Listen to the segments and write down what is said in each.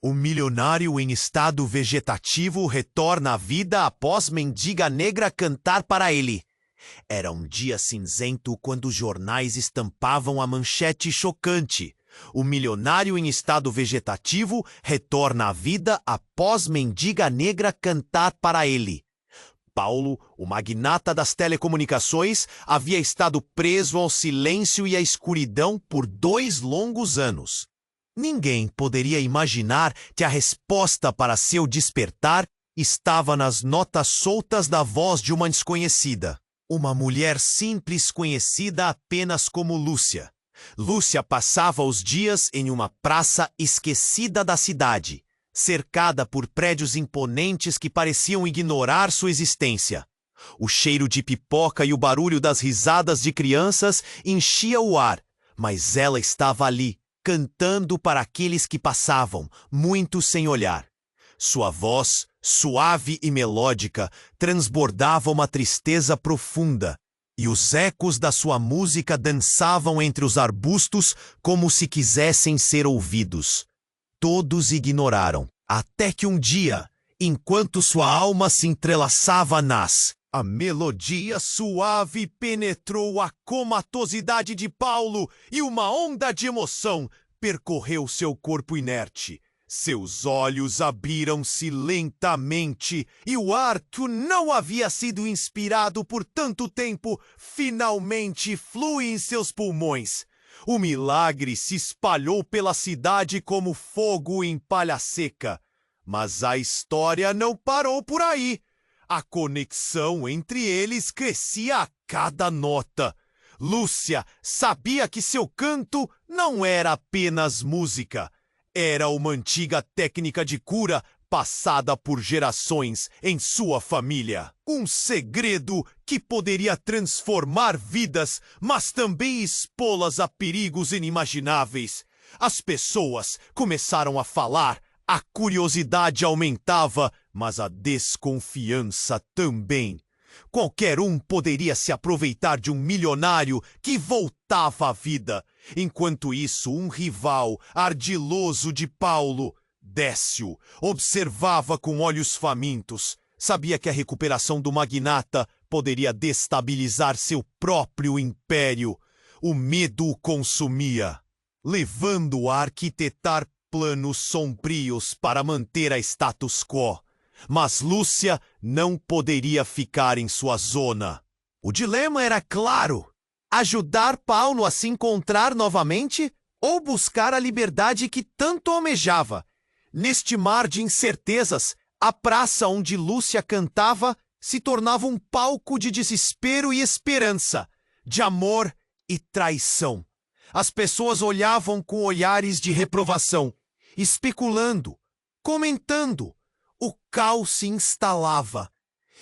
O milionário em estado vegetativo retorna à vida após mendiga negra cantar para ele. Era um dia cinzento quando os jornais estampavam a manchete chocante. O milionário em estado vegetativo retorna à vida após mendiga negra cantar para ele. Paulo, o magnata das telecomunicações, havia estado preso ao silêncio e à escuridão por 2 longos anos. Ninguém poderia imaginar que a resposta para seu despertar estava nas notas soltas da voz de uma desconhecida. Uma mulher simples conhecida apenas como Lúcia. Lúcia passava os dias em uma praça esquecida da cidade, cercada por prédios imponentes que pareciam ignorar sua existência. O cheiro de pipoca e o barulho das risadas de crianças enchia o ar, mas ela estava ali, cantando para aqueles que passavam, muitos sem olhar. Sua voz, suave e melódica, transbordava uma tristeza profunda, e os ecos da sua música dançavam entre os arbustos como se quisessem ser ouvidos. Todos ignoraram, até que um dia, enquanto sua alma se entrelaçava a melodia suave penetrou a comatosidade de Paulo e uma onda de emoção percorreu seu corpo inerte. Seus olhos abriram-se lentamente e o ar que não havia sido inspirado por tanto tempo finalmente flui em seus pulmões. O milagre se espalhou pela cidade como fogo em palha seca. Mas a história não parou por aí. A conexão entre eles crescia a cada nota. Lúcia sabia que seu canto não era apenas música. Era uma antiga técnica de cura passada por gerações em sua família. Um segredo que poderia transformar vidas, mas também expô-las a perigos inimagináveis. As pessoas começaram a falar, a curiosidade aumentava, mas a desconfiança também. Qualquer um poderia se aproveitar de um milionário que voltava à vida. Enquanto isso, um rival ardiloso de Paulo, Décio, observava com olhos famintos. Sabia que a recuperação do magnata poderia destabilizar seu próprio império. O medo o consumia, levando-o a arquitetar planos sombrios para manter a status quo. Mas Lúcia não poderia ficar em sua zona. O dilema era claro: ajudar Paulo a se encontrar novamente ou buscar a liberdade que tanto almejava. Neste mar de incertezas, a praça onde Lúcia cantava se tornava um palco de desespero e esperança, de amor e traição. As pessoas olhavam com olhares de reprovação, especulando, comentando. O caos se instalava,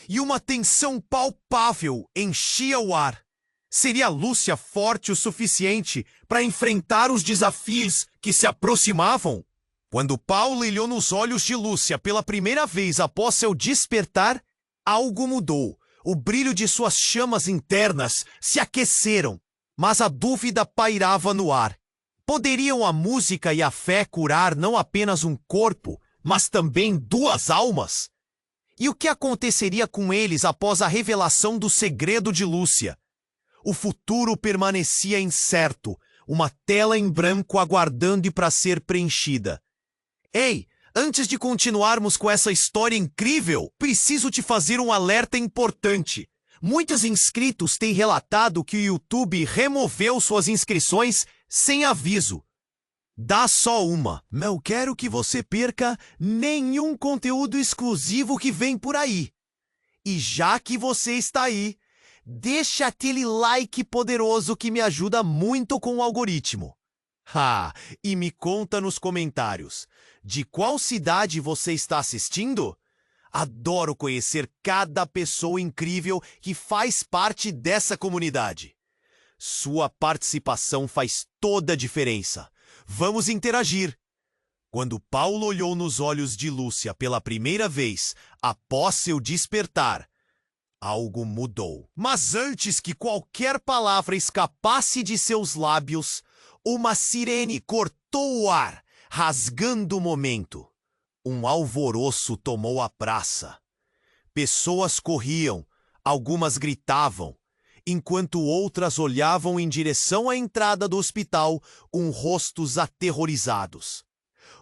e uma tensão palpável enchia o ar. Seria Lúcia forte o suficiente para enfrentar os desafios que se aproximavam? Quando Paulo olhou nos olhos de Lúcia pela primeira vez após seu despertar, algo mudou. O brilho de suas chamas internas se aqueceram, mas a dúvida pairava no ar. Poderiam a música e a fé curar não apenas um corpo, mas também 2 almas? E o que aconteceria com eles após a revelação do segredo de Lúcia? O futuro permanecia incerto, uma tela em branco aguardando para ser preenchida. Ei, antes de continuarmos com essa história incrível, preciso te fazer um alerta importante. Muitos inscritos têm relatado que o YouTube removeu suas inscrições sem aviso. Dá só uma. Não quero que você perca nenhum conteúdo exclusivo que vem por aí. E já que você está aí, deixa aquele like poderoso que me ajuda muito com o algoritmo. E me conta nos comentários, de qual cidade você está assistindo? Adoro conhecer cada pessoa incrível que faz parte dessa comunidade. Sua participação faz toda a diferença. Vamos interagir. Quando Paulo olhou nos olhos de Lúcia pela primeira vez, após seu despertar, algo mudou. Mas antes que qualquer palavra escapasse de seus lábios, uma sirene cortou o ar, rasgando o momento. Um alvoroço tomou a praça. Pessoas corriam, algumas gritavam, enquanto outras olhavam em direção à entrada do hospital com rostos aterrorizados.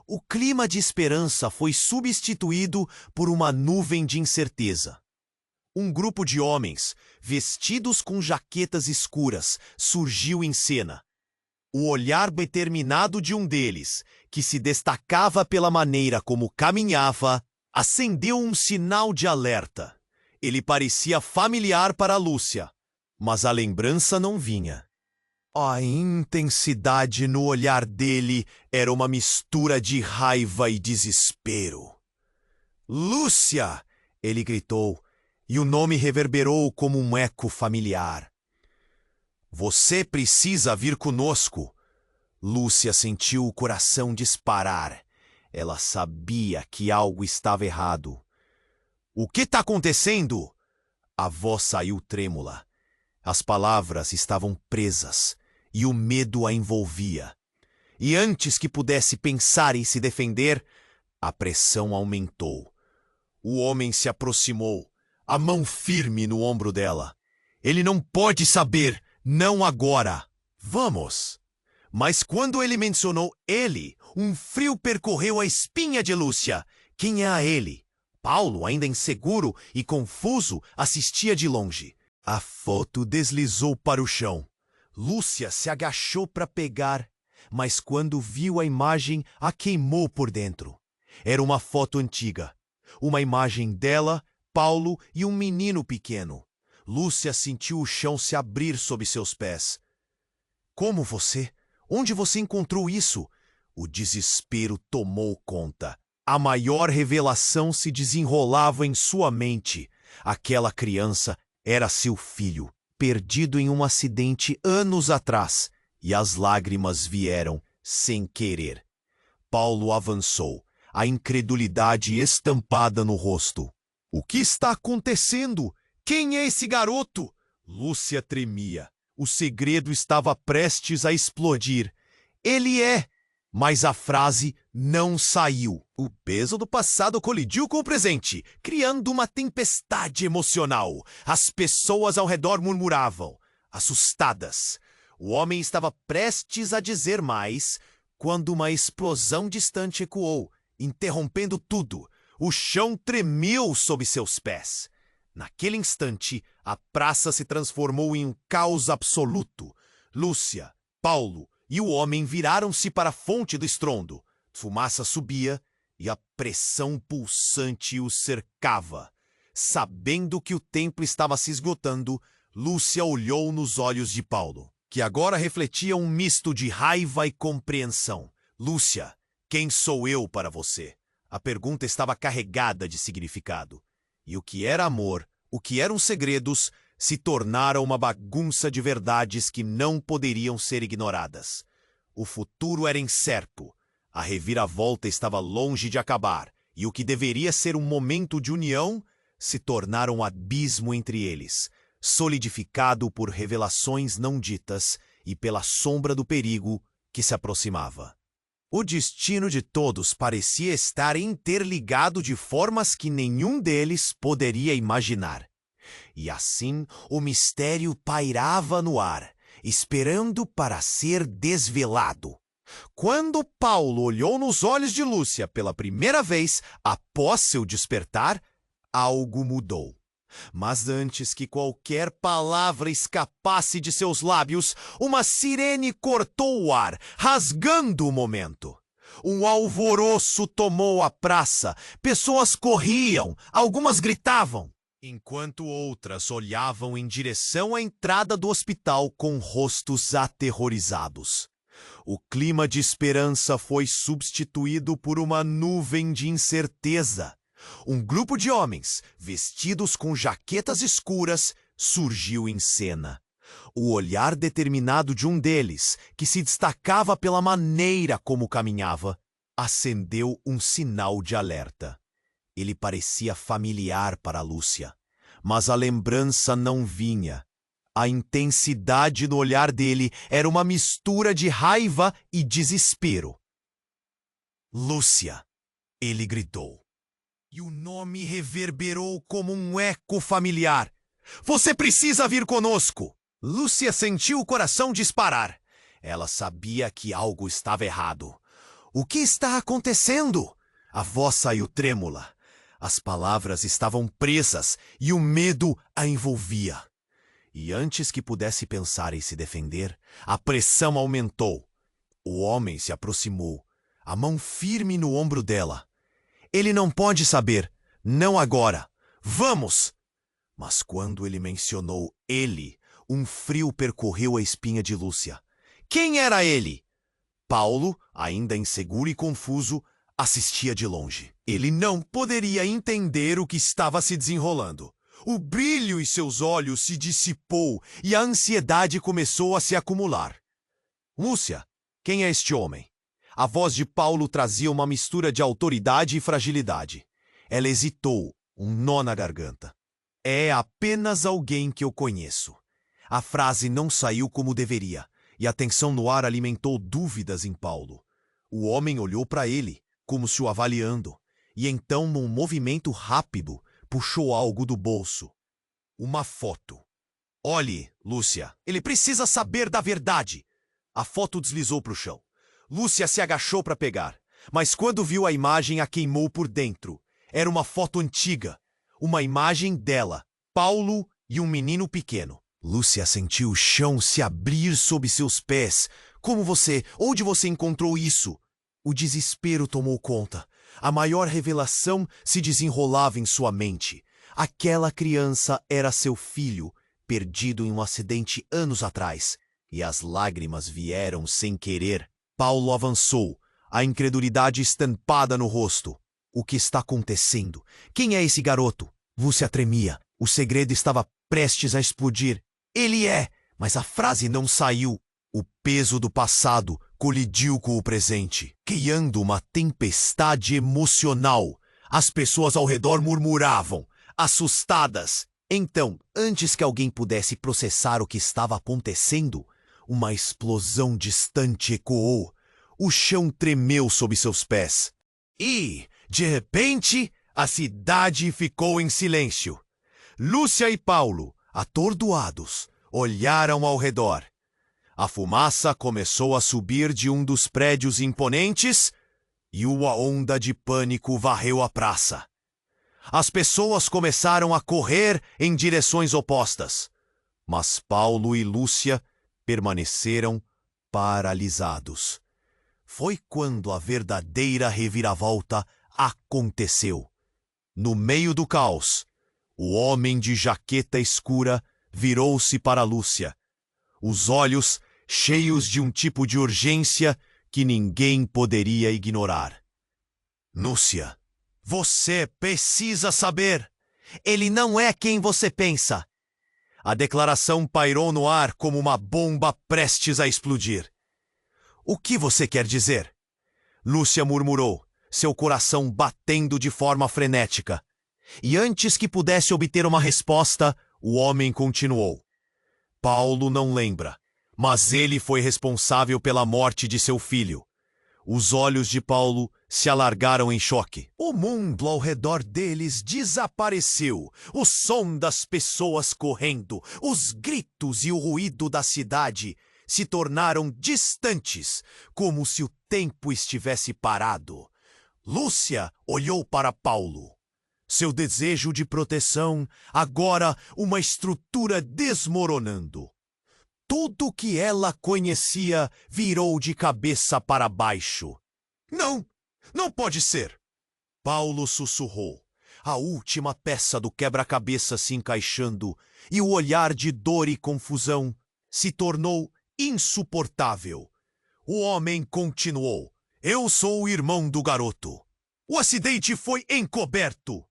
O clima de esperança foi substituído por uma nuvem de incerteza. Um grupo de homens, vestidos com jaquetas escuras, surgiu em cena. O olhar determinado de um deles, que se destacava pela maneira como caminhava, acendeu um sinal de alerta. Ele parecia familiar para Lúcia, mas a lembrança não vinha. A intensidade no olhar dele era uma mistura de raiva e desespero. "Lúcia!" ele gritou, e o nome reverberou como um eco familiar. "Você precisa vir conosco." Lúcia sentiu o coração disparar. Ela sabia que algo estava errado. "O que está acontecendo?" A voz saiu trêmula. As palavras estavam presas e o medo a envolvia. E antes que pudesse pensar em se defender, a pressão aumentou. O homem se aproximou, a mão firme no ombro dela. "Ele não pode saber, não agora. Vamos." Mas quando ele mencionou ele, um frio percorreu a espinha de Lúcia. Quem é ele? Paulo, ainda inseguro e confuso, assistia de longe. A foto deslizou para o chão. Lúcia se agachou para pegar, mas quando viu a imagem, a queimou por dentro. Era uma foto antiga. Uma imagem dela, Paulo e um menino pequeno. Lúcia sentiu o chão se abrir sob seus pés. "Como você? Onde você encontrou isso?" O desespero tomou conta. A maior revelação se desenrolava em sua mente. Aquela criança era seu filho, perdido em um acidente anos atrás, e as lágrimas vieram sem querer. Paulo avançou, a incredulidade estampada no rosto. "O que está acontecendo? Quem é esse garoto?" Lúcia tremia. O segredo estava prestes a explodir. "Ele é..." Mas a frase não saiu. O peso do passado colidiu com o presente, criando uma tempestade emocional. As pessoas ao redor murmuravam, assustadas. O homem estava prestes a dizer mais, quando uma explosão distante ecoou, interrompendo tudo. O chão tremeu sob seus pés. Naquele instante, a praça se transformou em um caos absoluto. Lúcia, Paulo e o homem viraram-se para a fonte do estrondo. Fumaça subia e a pressão pulsante os cercava. Sabendo que o tempo estava se esgotando, Lúcia olhou nos olhos de Paulo, que agora refletia um misto de raiva e compreensão. "Lúcia, quem sou eu para você?" A pergunta estava carregada de significado. E o que era amor, o que eram segredos, se tornaram uma bagunça de verdades que não poderiam ser ignoradas. O futuro era incerto. A reviravolta estava longe de acabar, e o que deveria ser um momento de união se tornara um abismo entre eles, solidificado por revelações não ditas e pela sombra do perigo que se aproximava. O destino de todos parecia estar interligado de formas que nenhum deles poderia imaginar. E assim o mistério pairava no ar, esperando para ser desvelado. Quando Paulo olhou nos olhos de Lúcia pela primeira vez após seu despertar, algo mudou. Mas antes que qualquer palavra escapasse de seus lábios, uma sirene cortou o ar, rasgando o momento. Um alvoroço tomou a praça. Pessoas corriam, algumas gritavam, enquanto outras olhavam em direção à entrada do hospital com rostos aterrorizados. O clima de esperança foi substituído por uma nuvem de incerteza. Um grupo de homens, vestidos com jaquetas escuras, surgiu em cena. O olhar determinado de um deles, que se destacava pela maneira como caminhava, acendeu um sinal de alerta. Ele parecia familiar para Lúcia, mas a lembrança não vinha. A intensidade no olhar dele era uma mistura de raiva e desespero. Lúcia, ele gritou. E o nome reverberou como um eco familiar. Você precisa vir conosco! Lúcia sentiu o coração disparar. Ela sabia que algo estava errado. O que está acontecendo? A voz saiu trêmula. As palavras estavam presas e o medo a envolvia. E antes que pudesse pensar em se defender, a pressão aumentou. O homem se aproximou, a mão firme no ombro dela. Ele não pode saber, não agora. Vamos! Mas quando ele mencionou ele, um frio percorreu a espinha de Lúcia. Quem era ele? Paulo, ainda inseguro e confuso, assistia de longe. Ele não poderia entender o que estava se desenrolando. O brilho em seus olhos se dissipou e a ansiedade começou a se acumular. Lúcia, quem é este homem? A voz de Paulo trazia uma mistura de autoridade e fragilidade. Ela hesitou, um nó na garganta. É apenas alguém que eu conheço. A frase não saiu como deveria, e a tensão no ar alimentou dúvidas em Paulo. O homem olhou para ele, como se o avaliando, e então, num movimento rápido, puxou algo do bolso. Uma foto. Olhe, Lúcia, ele precisa saber da verdade. A foto deslizou para o chão. Lúcia se agachou para pegar, mas quando viu a imagem a queimou por dentro. Era uma foto antiga, uma imagem dela, Paulo e um menino pequeno. Lúcia sentiu o chão se abrir sob seus pés. Onde você encontrou isso? O desespero tomou conta. A maior revelação se desenrolava em sua mente. Aquela criança era seu filho, perdido em um acidente anos atrás. E as lágrimas vieram sem querer. Paulo avançou, a incredulidade estampada no rosto. O que está acontecendo? Quem é esse garoto? Lúcia tremia. O segredo estava prestes a explodir. Ele é! Mas a frase não saiu. O peso do passado colidiu com o presente, criando uma tempestade emocional. As pessoas ao redor murmuravam, assustadas. Então, antes que alguém pudesse processar o que estava acontecendo, uma explosão distante ecoou. O chão tremeu sob seus pés. E, de repente, a cidade ficou em silêncio. Lúcia e Paulo, atordoados, olharam ao redor. A fumaça começou a subir de um dos prédios imponentes e uma onda de pânico varreu a praça. As pessoas começaram a correr em direções opostas, mas Paulo e Lúcia permaneceram paralisados. Foi quando a verdadeira reviravolta aconteceu. No meio do caos, o homem de jaqueta escura virou-se para Lúcia, os olhos cheios de um tipo de urgência que ninguém poderia ignorar. Lúcia, você precisa saber. Ele não é quem você pensa. A declaração pairou no ar como uma bomba prestes a explodir. O que você quer dizer? Lúcia murmurou, seu coração batendo de forma frenética. E antes que pudesse obter uma resposta, o homem continuou. Paulo não lembra, mas ele foi responsável pela morte de seu filho. Os olhos de Paulo se alargaram em choque. O mundo ao redor deles desapareceu. O som das pessoas correndo, os gritos e o ruído da cidade se tornaram distantes, como se o tempo estivesse parado. Lúcia olhou para Paulo. Seu desejo de proteção, agora uma estrutura desmoronando. Tudo que ela conhecia virou de cabeça para baixo. Não, não pode ser! Paulo sussurrou, a última peça do quebra-cabeça se encaixando, e o olhar de dor e confusão se tornou insuportável. O homem continuou. Eu sou o irmão do garoto. O acidente foi encoberto.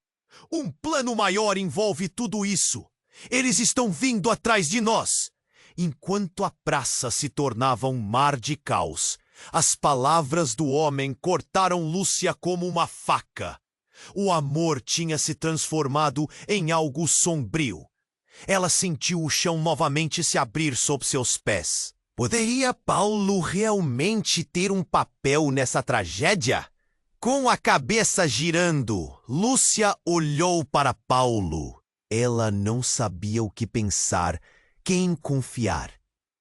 Um plano maior envolve tudo isso. Eles estão vindo atrás de nós. Enquanto a praça se tornava um mar de caos, as palavras do homem cortaram Lúcia como uma faca. O amor tinha se transformado em algo sombrio. Ela sentiu o chão novamente se abrir sob seus pés. Poderia Paulo realmente ter um papel nessa tragédia? Com a cabeça girando, Lúcia olhou para Paulo. Ela não sabia o que pensar, quem confiar.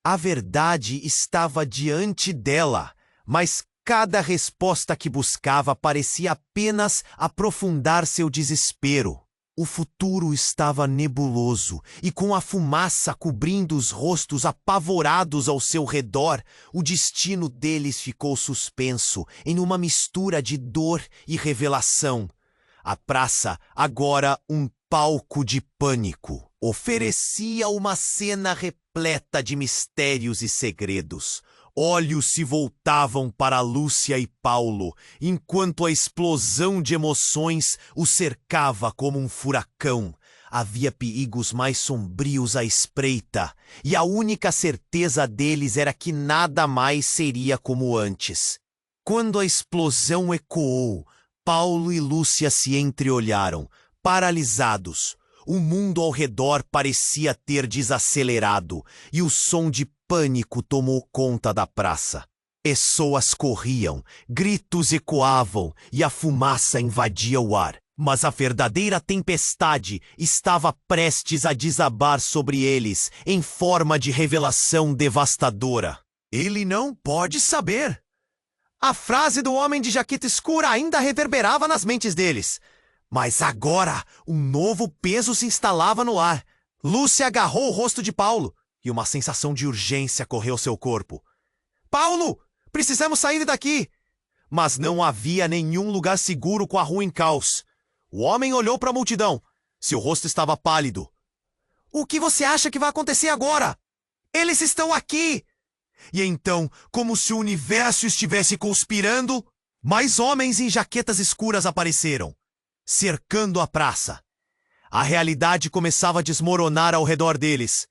A verdade estava diante dela, mas cada resposta que buscava parecia apenas aprofundar seu desespero. O futuro estava nebuloso, e com a fumaça cobrindo os rostos apavorados ao seu redor, o destino deles ficou suspenso em uma mistura de dor e revelação. A praça, agora um palco de pânico, oferecia uma cena repleta de mistérios e segredos. Olhos se voltavam para Lúcia e Paulo, enquanto a explosão de emoções os cercava como um furacão. Havia perigos mais sombrios à espreita, e a única certeza deles era que nada mais seria como antes. Quando a explosão ecoou, Paulo e Lúcia se entreolharam, paralisados. O mundo ao redor parecia ter desacelerado, e o som de pânico tomou conta da praça. Pessoas corriam, gritos ecoavam e a fumaça invadia o ar. Mas a verdadeira tempestade estava prestes a desabar sobre eles em forma de revelação devastadora. Ele não pode saber. A frase do homem de jaqueta escura ainda reverberava nas mentes deles. Mas agora, um novo peso se instalava no ar. Lúcia agarrou o rosto de Paulo e uma sensação de urgência correu seu corpo. Paulo, precisamos sair daqui! Mas não havia nenhum lugar seguro com a rua em caos. O homem olhou para a multidão. Seu rosto estava pálido. O que você acha que vai acontecer agora? Eles estão aqui! E então, como se o universo estivesse conspirando, mais homens em jaquetas escuras apareceram, cercando a praça. A realidade começava a desmoronar ao redor deles.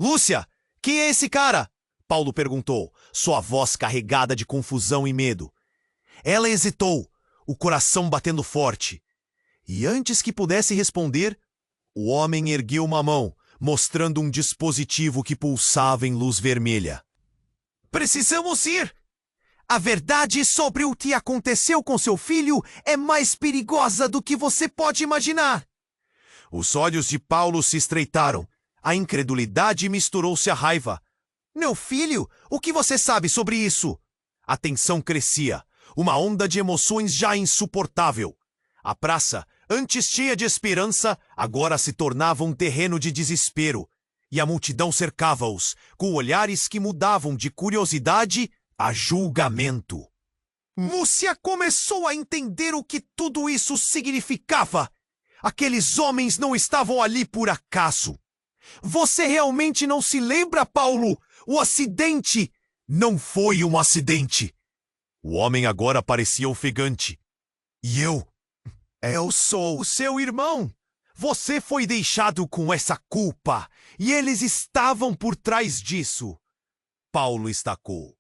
Lúcia, quem é esse cara? Paulo perguntou, sua voz carregada de confusão e medo. Ela hesitou, o coração batendo forte. E antes que pudesse responder, o homem ergueu uma mão, mostrando um dispositivo que pulsava em luz vermelha. Precisamos ir! A verdade sobre o que aconteceu com seu filho é mais perigosa do que você pode imaginar. Os olhos de Paulo se estreitaram. A incredulidade misturou-se à raiva. Meu filho, o que você sabe sobre isso? A tensão crescia, uma onda de emoções já insuportável. A praça, antes cheia de esperança, agora se tornava um terreno de desespero. E a multidão cercava-os, com olhares que mudavam de curiosidade a julgamento. Lúcia começou a entender o que tudo isso significava. Aqueles homens não estavam ali por acaso. Você realmente não se lembra, Paulo? O acidente não foi um acidente. O homem agora parecia ofegante. E eu sou o seu irmão. Você foi deixado com essa culpa, e eles estavam por trás disso. Paulo estacou.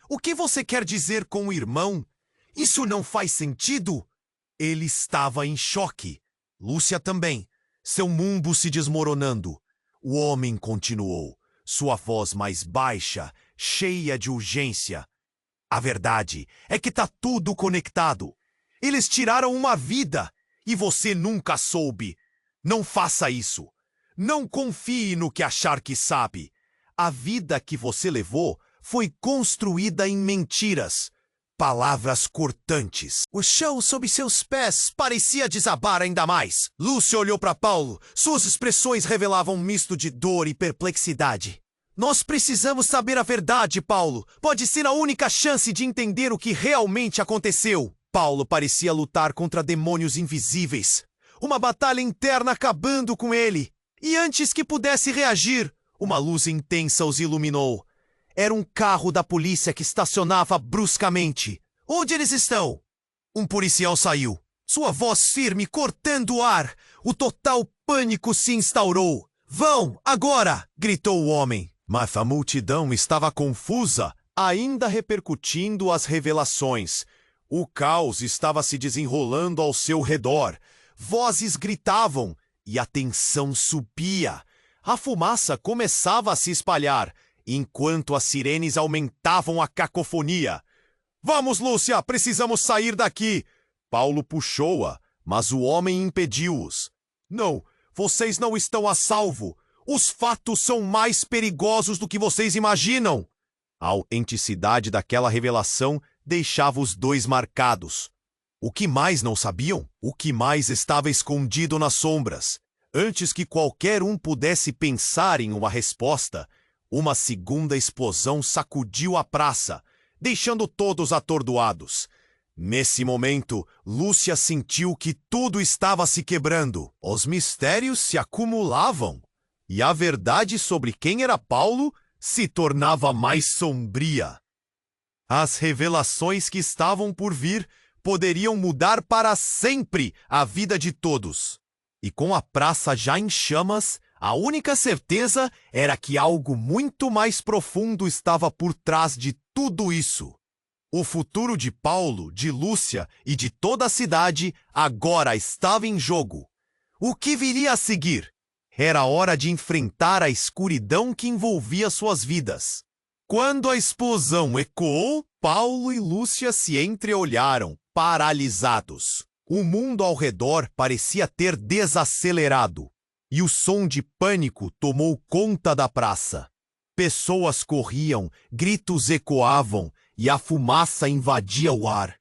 O que você quer dizer com o irmão? Isso não faz sentido. Ele estava em choque. Lúcia também, seu mundo se desmoronando. O homem continuou, sua voz mais baixa, cheia de urgência. A verdade é que tá tudo conectado. Eles tiraram uma vida, e você nunca soube. Não faça isso. Não confie no que achar que sabe. A vida que você levou foi construída em mentiras. Palavras cortantes. O chão sob seus pés parecia desabar ainda mais. Lúcia olhou para Paulo. Suas expressões revelavam um misto de dor e perplexidade. Nós precisamos saber a verdade, Paulo. Pode ser a única chance de entender o que realmente aconteceu. Paulo parecia lutar contra demônios invisíveis. Uma batalha interna acabando com ele. E antes que pudesse reagir, uma luz intensa os iluminou. Era um carro da polícia que estacionava bruscamente. Onde eles estão? Um policial saiu. Sua voz firme cortando o ar. O total pânico se instaurou. Vão, agora! Gritou o homem. Mas a multidão estava confusa, ainda repercutindo as revelações. O caos estava se desenrolando ao seu redor. Vozes gritavam e a tensão subia. A fumaça começava a se espalhar, enquanto as sirenes aumentavam a cacofonia. Vamos, Lúcia, precisamos sair daqui. Paulo puxou-a, mas o homem impediu-os. Não, vocês não estão a salvo. Os fatos são mais perigosos do que vocês imaginam. A autenticidade daquela revelação deixava os dois marcados. O que mais não sabiam? O que mais estava escondido nas sombras? Antes que qualquer um pudesse pensar em uma resposta, uma segunda explosão sacudiu a praça, deixando todos atordoados. Nesse momento, Lúcia sentiu que tudo estava se quebrando. Os mistérios se acumulavam, e a verdade sobre quem era Paulo se tornava mais sombria. As revelações que estavam por vir poderiam mudar para sempre a vida de todos. E com a praça já em chamas, a única certeza era que algo muito mais profundo estava por trás de tudo isso. O futuro de Paulo, de Lúcia e de toda a cidade agora estava em jogo. O que viria a seguir? Era hora de enfrentar a escuridão que envolvia suas vidas. Quando a explosão ecoou, Paulo e Lúcia se entreolharam, paralisados. O mundo ao redor parecia ter desacelerado, e o som de pânico tomou conta da praça. Pessoas corriam, gritos ecoavam, e a fumaça invadia o ar.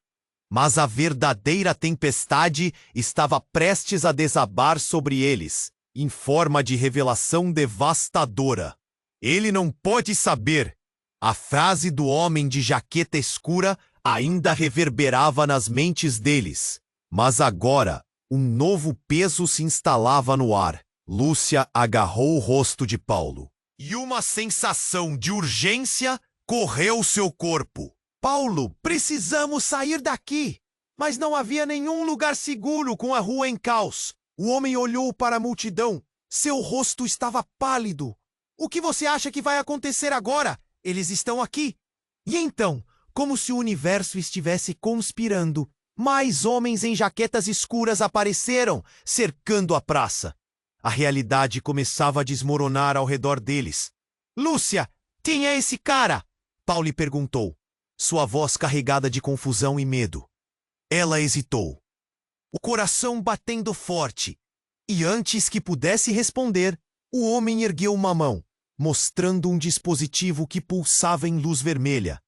Mas a verdadeira tempestade estava prestes a desabar sobre eles, em forma de revelação devastadora. Ele não pode saber. A frase do homem de jaqueta escura ainda reverberava nas mentes deles. Mas agora, um novo peso se instalava no ar. Lúcia agarrou o rosto de Paulo. E uma sensação de urgência correu seu corpo. Paulo, precisamos sair daqui. Mas não havia nenhum lugar seguro com a rua em caos. O homem olhou para a multidão. Seu rosto estava pálido. O que você acha que vai acontecer agora? Eles estão aqui. E então, como se o universo estivesse conspirando, mais homens em jaquetas escuras apareceram, cercando a praça. A realidade começava a desmoronar ao redor deles. Lúcia, quem é esse cara? Paulo lhe perguntou, sua voz carregada de confusão e medo. Ela hesitou, o coração batendo forte, e antes que pudesse responder, o homem ergueu uma mão, mostrando um dispositivo que pulsava em luz vermelha.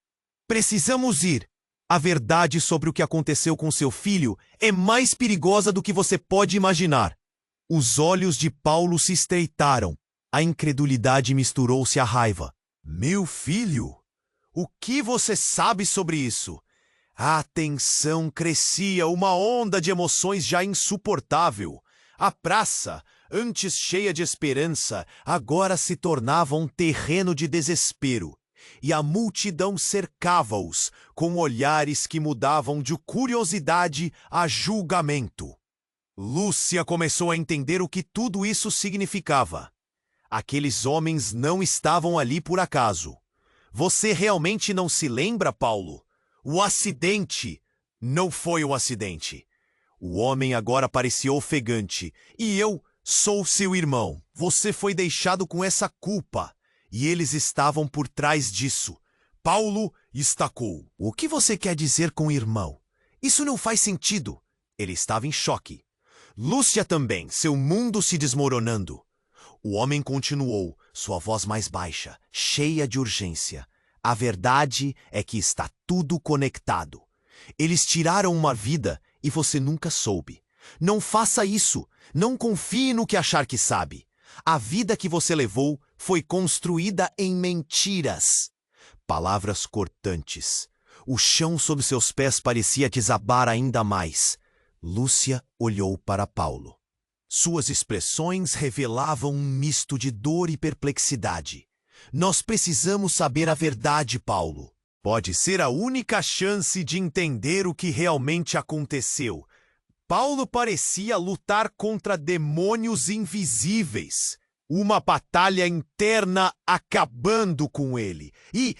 Precisamos ir. A verdade sobre o que aconteceu com seu filho é mais perigosa do que você pode imaginar. Os olhos de Paulo se estreitaram. A incredulidade misturou-se à raiva. Meu filho? O que você sabe sobre isso? A tensão crescia, uma onda de emoções já insuportável. A praça, antes cheia de esperança, agora se tornava um terreno de desespero. E a multidão cercava-os, com olhares que mudavam de curiosidade a julgamento. Lúcia começou a entender o que tudo isso significava. Aqueles homens não estavam ali por acaso. Você realmente não se lembra, Paulo? O acidente não foi um acidente. O homem agora parecia ofegante. E eu sou seu irmão. Você foi deixado com essa culpa. E eles estavam por trás disso. Paulo estacou. O que você quer dizer com irmão? Isso não faz sentido. Ele estava em choque. Lúcia também, seu mundo se desmoronando. O homem continuou, sua voz mais baixa, cheia de urgência. A verdade é que está tudo conectado. Eles tiraram uma vida e você nunca soube. Não faça isso. Não confie no que achar que sabe. A vida que você levou foi construída em mentiras. Palavras cortantes. O chão sob seus pés parecia desabar ainda mais. Lúcia olhou para Paulo. Suas expressões revelavam um misto de dor e perplexidade. Nós precisamos saber a verdade, Paulo. Pode ser a única chance de entender o que realmente aconteceu. Paulo parecia lutar contra demônios invisíveis. Uma batalha interna acabando com ele. E,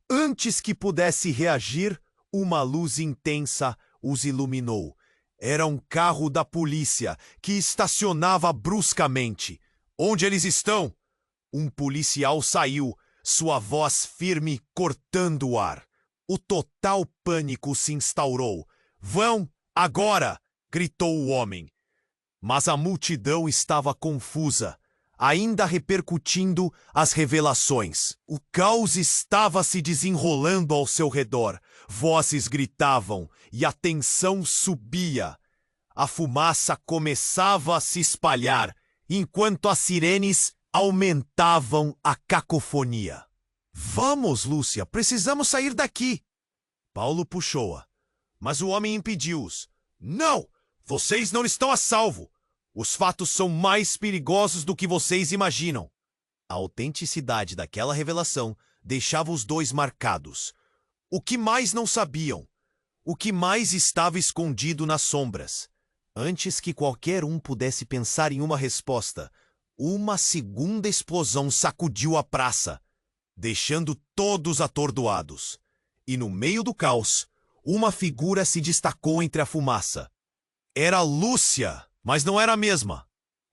antes que pudesse reagir, uma luz intensa os iluminou. Era um carro da polícia que estacionava bruscamente. Onde eles estão? Um policial saiu, sua voz firme cortando o ar. O total pânico se instaurou. Vão Agora! Gritou o homem. Mas a multidão estava confusa, ainda repercutindo as revelações. O caos estava se desenrolando ao seu redor. Vozes gritavam e a tensão subia. A fumaça começava a se espalhar, enquanto as sirenes aumentavam a cacofonia. Vamos, Lúcia, precisamos sair daqui. Paulo puxou-a, mas o homem impediu-os. Não! Vocês não estão a salvo! Os fatos são mais perigosos do que vocês imaginam. A autenticidade daquela revelação deixava os dois marcados. O que mais não sabiam? O que mais estava escondido nas sombras? Antes que qualquer um pudesse pensar em uma resposta, uma segunda explosão sacudiu a praça, deixando todos atordoados. E no meio do caos, uma figura se destacou entre a fumaça. Era Lúcia, mas não era a mesma.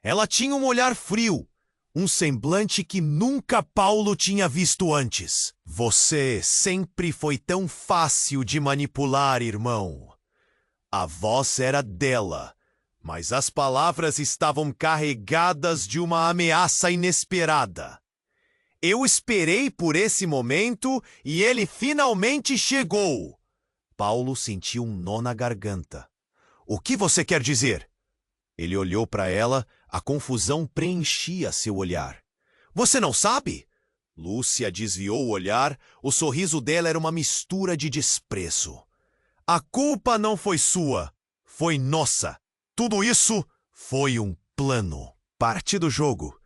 Ela tinha um olhar frio, um semblante que nunca Paulo tinha visto antes. Você sempre foi tão fácil de manipular, irmão. A voz era dela, mas as palavras estavam carregadas de uma ameaça inesperada. Eu esperei por esse momento e ele finalmente chegou. Paulo sentiu um nó na garganta. O que você quer dizer? Ele olhou para ela, a confusão preenchia seu olhar. Você não sabe? Lúcia desviou o olhar, o sorriso dela era uma mistura de desprezo. A culpa não foi sua, foi nossa. Tudo isso foi um plano. Parte do jogo.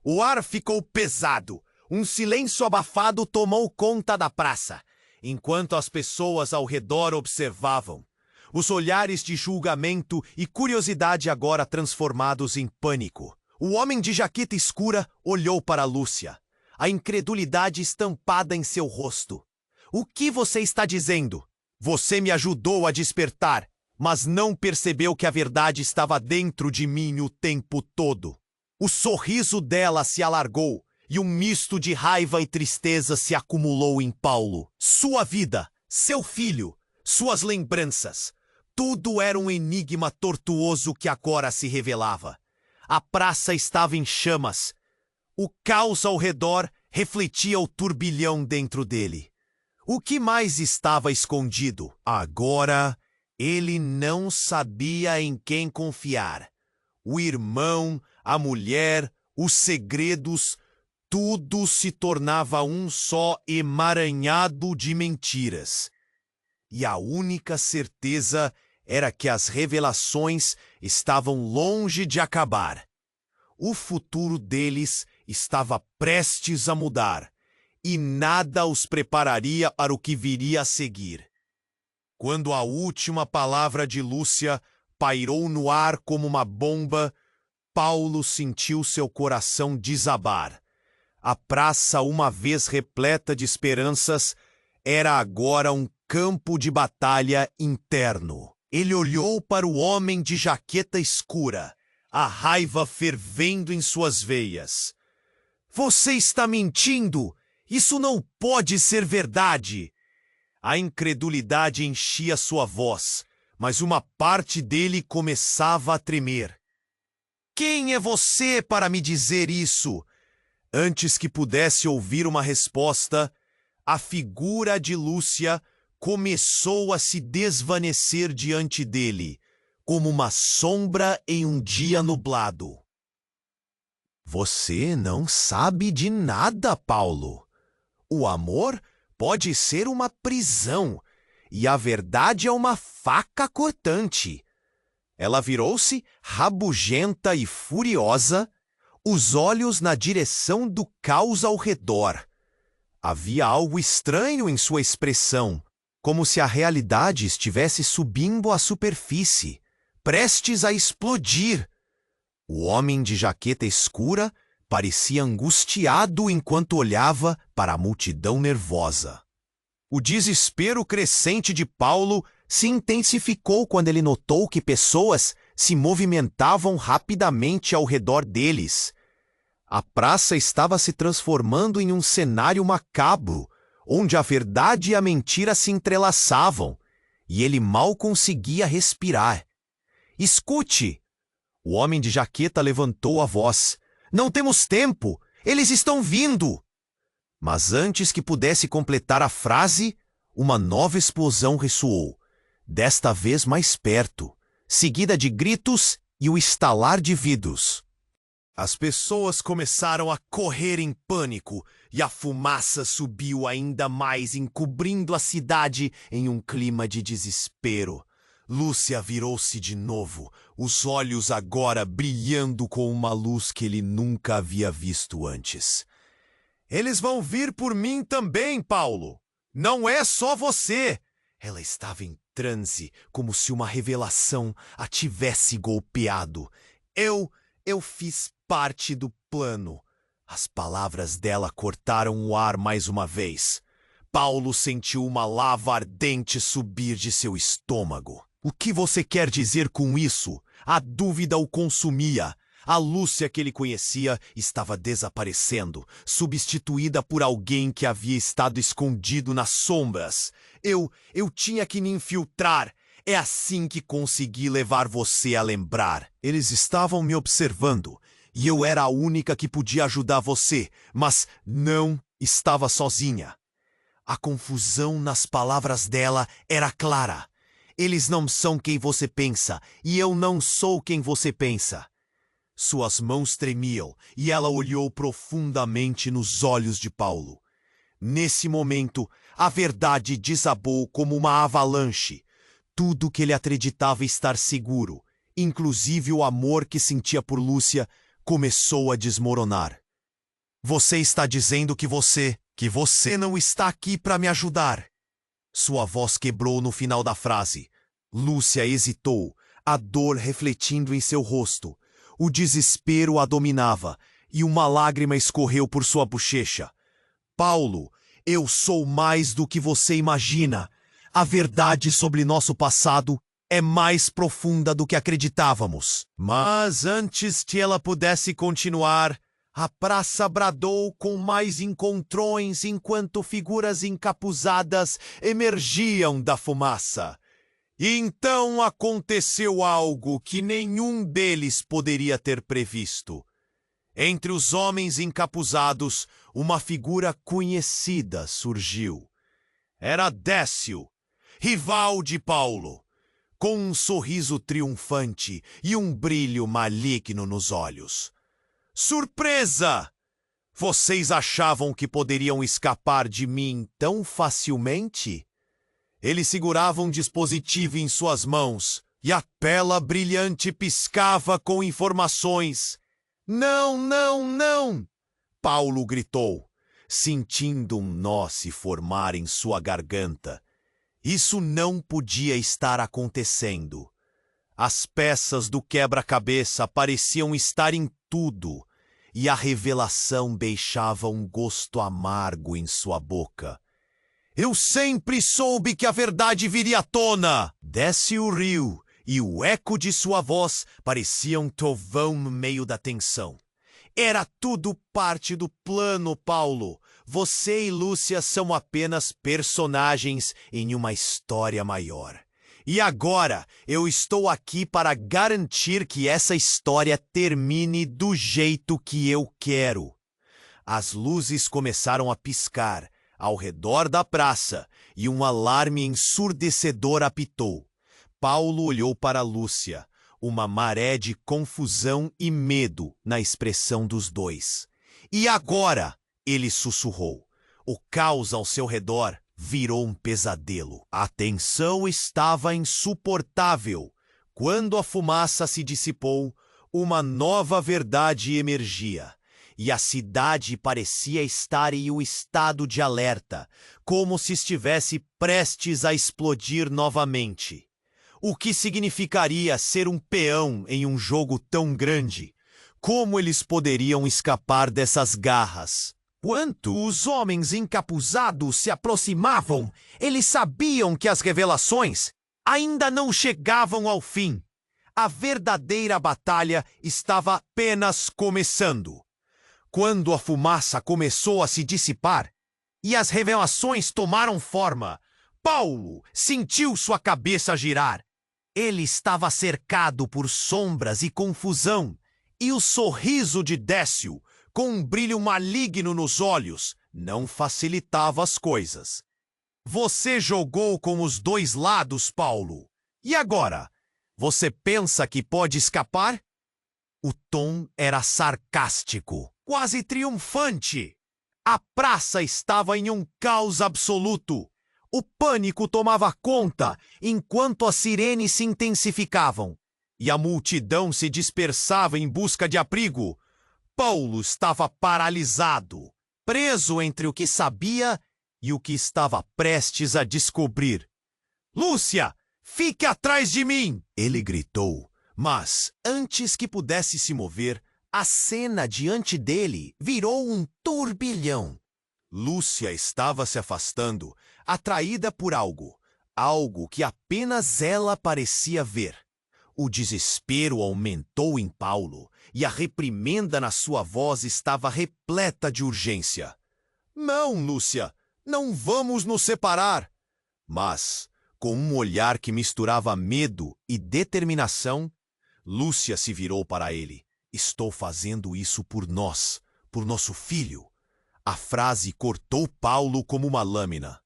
O ar ficou pesado. Um silêncio abafado tomou conta da praça, enquanto as pessoas ao redor observavam. Os olhares de julgamento e curiosidade agora transformados em pânico. O homem de jaqueta escura olhou para Lúcia, a incredulidade estampada em seu rosto. O que você está dizendo? Você me ajudou a despertar, mas não percebeu que a verdade estava dentro de mim o tempo todo. O sorriso dela se alargou e um misto de raiva e tristeza se acumulou em Paulo. Sua vida, seu filho, suas lembranças, tudo era um enigma tortuoso que agora se revelava. A praça estava em chamas. O caos ao redor refletia o turbilhão dentro dele. O que mais estava escondido? Agora, ele não sabia em quem confiar. O irmão, a mulher, os segredos, tudo se tornava um só emaranhado de mentiras. E a única certeza era que as revelações estavam longe de acabar. O futuro deles estava prestes a mudar, e nada os prepararia para o que viria a seguir. Quando a última palavra de Lúcia pairou no ar como uma bomba, Paulo sentiu seu coração desabar. A praça, uma vez repleta de esperanças, era agora um campo de batalha interno. Ele olhou para o homem de jaqueta escura, a raiva fervendo em suas veias. Você está mentindo! Isso não pode ser verdade! A incredulidade enchia sua voz, mas uma parte dele começava a tremer. Quem é você para me dizer isso? Antes que pudesse ouvir uma resposta, a figura de Lúcia começou a se desvanecer diante dele, como uma sombra em um dia nublado. Você não sabe de nada, Paulo. O amor pode ser uma prisão, e a verdade é uma faca cortante. Ela virou-se rabugenta e furiosa, os olhos na direção do caos ao redor. Havia algo estranho em sua expressão, como se a realidade estivesse subindo à superfície, prestes a explodir. O homem de jaqueta escura parecia angustiado enquanto olhava para a multidão nervosa. O desespero crescente de Paulo se intensificou quando ele notou que pessoas se movimentavam rapidamente ao redor deles. A praça estava se transformando em um cenário macabro, onde a verdade e a mentira se entrelaçavam, e ele mal conseguia respirar. Escute! O homem de jaqueta levantou a voz. Não temos tempo! Eles estão vindo! Mas antes que pudesse completar a frase, uma nova explosão ressoou, desta vez mais perto, seguida de gritos e o estalar de vidros. As pessoas começaram a correr em pânico e a fumaça subiu ainda mais, encobrindo a cidade em um clima de desespero. Lúcia virou-se de novo, os olhos agora brilhando com uma luz que ele nunca havia visto antes. Eles vão vir por mim também, Paulo. Não é só você. Ela estava em transe, como se uma revelação a tivesse golpeado. Eu fiz parte do plano. As palavras dela cortaram o ar mais uma vez. Paulo sentiu uma lava ardente subir de seu estômago. O que você quer dizer com isso? A dúvida o consumia. A Lúcia que ele conhecia estava desaparecendo, substituída por alguém que havia estado escondido nas sombras. Eu tinha que me infiltrar. É assim que consegui levar você a lembrar. Eles estavam me observando, e eu era a única que podia ajudar você, mas não estava sozinha. A confusão nas palavras dela era clara. Eles não são quem você pensa, e eu não sou quem você pensa. Suas mãos tremiam, e ela olhou profundamente nos olhos de Paulo. Nesse momento, a verdade desabou como uma avalanche. Tudo que ele acreditava estar seguro, inclusive o amor que sentia por Lúcia, começou a desmoronar. Você está dizendo que você não está aqui para me ajudar. Sua voz quebrou no final da frase. Lúcia hesitou, a dor refletindo em seu rosto. O desespero a dominava, e uma lágrima escorreu por sua bochecha. Paulo, eu sou mais do que você imagina. A verdade sobre nosso passado é mais profunda do que acreditávamos. Mas antes que ela pudesse continuar, a praça bradou com mais encontrões enquanto figuras encapuzadas emergiam da fumaça. E então aconteceu algo que nenhum deles poderia ter previsto. Entre os homens encapuzados, uma figura conhecida surgiu. Era Décio, rival de Paulo, com um sorriso triunfante e um brilho maligno nos olhos. Surpresa! Vocês achavam que poderiam escapar de mim tão facilmente? Ele segurava um dispositivo em suas mãos e a tela brilhante piscava com informações. Não, não, não! Paulo gritou, sentindo um nó se formar em sua garganta. Isso não podia estar acontecendo. As peças do quebra-cabeça pareciam estar em tudo, e a revelação deixava um gosto amargo em sua boca. Eu sempre soube que a verdade viria à tona! Décio riu, e o eco de sua voz parecia um trovão no meio da tensão. Era tudo parte do plano, Paulo. Você e Lúcia são apenas personagens em uma história maior. E agora eu estou aqui para garantir que essa história termine do jeito que eu quero. As luzes começaram a piscar ao redor da praça e um alarme ensurdecedor apitou. Paulo olhou para Lúcia, uma maré de confusão e medo na expressão dos dois. E agora, ele sussurrou, o caos ao seu redor virou um pesadelo. A tensão estava insuportável. Quando a fumaça se dissipou, uma nova verdade emergia. E a cidade parecia estar em um estado de alerta, como se estivesse prestes a explodir novamente. O que significaria ser um peão em um jogo tão grande? Como eles poderiam escapar dessas garras? Quando os homens encapuzados se aproximavam, eles sabiam que as revelações ainda não chegavam ao fim. A verdadeira batalha estava apenas começando. Quando a fumaça começou a se dissipar e as revelações tomaram forma, Paulo sentiu sua cabeça girar. Ele estava cercado por sombras e confusão, e o sorriso de Décio, com um brilho maligno nos olhos, não facilitava as coisas. Você jogou com os dois lados, Paulo. E agora? Você pensa que pode escapar? O tom era sarcástico, quase triunfante. A praça estava em um caos absoluto. O pânico tomava conta enquanto as sirenes se intensificavam e a multidão se dispersava em busca de abrigo. Paulo estava paralisado, preso entre o que sabia e o que estava prestes a descobrir. Lúcia, fique atrás de mim! Ele gritou, mas antes que pudesse se mover, a cena diante dele virou um turbilhão. Lúcia estava se afastando, atraída por algo que apenas ela parecia ver. O desespero aumentou em Paulo e a reprimenda na sua voz estava repleta de urgência. Não, Lúcia, não vamos nos separar. Mas, com um olhar que misturava medo e determinação, Lúcia se virou para ele. Estou fazendo isso por nós, por nosso filho. A frase cortou Paulo como uma lâmina.